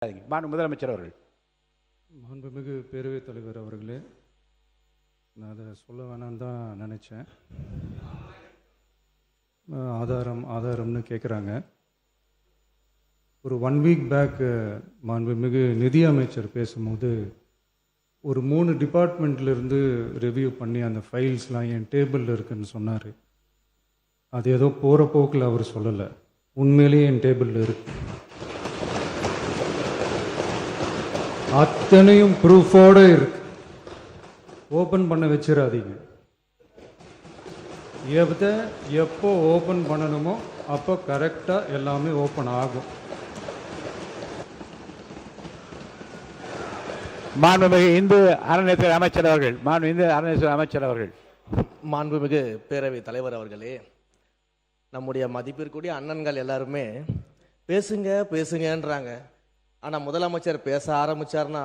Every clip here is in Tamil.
முதலமைச்சர் அவர்கள். மாண்புமிகு பேரவைத் தலைவர் அவர்களே, நான் அதை சொல்ல வேணான்னு தான் நினச்சேன். ஆதாரம்னு கேட்குறாங்க. ஒரு 1 வீக் பேக் மாண்புமிகு நிதி அமைச்சர் பேசும்போது ஒரு 3 டிபார்ட்மெண்ட்லேருந்து ரிவ்யூ பண்ணி அந்த ஃபைல்ஸ்லாம் என் டேபிளில் இருக்குதுன்னு சொன்னார். அது ஏதோ போகிற போக்கில் அவர் சொல்லலை, உண்மையிலேயே என் டேபிளில் இருக்கு. அத்தனையும் ப்ரூஃபோடு இருக்கு. ஓப்பன் பண்ண வச்சிடாதீங்க. எப்போ ஓப்பன் பண்ணணுமோ அப்போ கரெக்டாக எல்லாமே ஓப்பன் ஆகும். மாண்புமிகு இந்து அறநிலையத்துறை அமைச்சர் அவர்கள். இந்து அறநிலையத்துறை அமைச்சர் அவர்கள். மாண்புமிகு பேரவைத் தலைவர் அவர்களே, நம்முடைய மதிப்பிற்குரிய அண்ணன்கள் எல்லாருமே பேசுங்க பேசுங்கன்றாங்க. ஆனால் முதலமைச்சர் பேச ஆரம்பிச்சார்னா,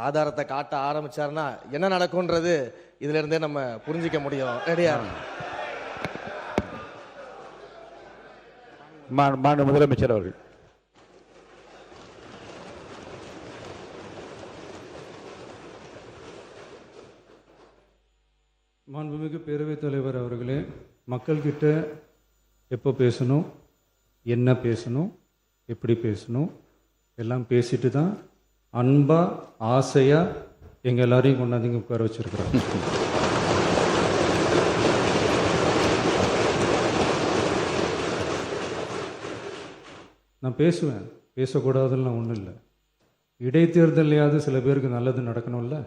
ஆதாரத்தை காட்ட ஆரம்பிச்சார்னா என்ன நடக்கும்ன்றது இதுல இருந்தே நம்ம புரிஞ்சிக்க முடியும். ரெடியா? முதலமைச்சர் அவர்கள். மாண்புமிகு பேரவைத் தலைவர் அவர்களே, மக்கள்கிட்ட எப்போ பேசணும், என்ன பேசணும், எப்படி பேசணும் எல்லாம் பேசிட்டு தான் அன்பாக ஆசையாக எங்கள் எல்லாரையும் கொண்டாந்து உட்கார வச்சுருக்குறோம். நான் பேசுவேன், பேசக்கூடாதுலாம் ஒன்றும் இல்லை. இடைத்தேர்தலையாவது சில பேருக்கு நல்லது நடக்கணும்ல.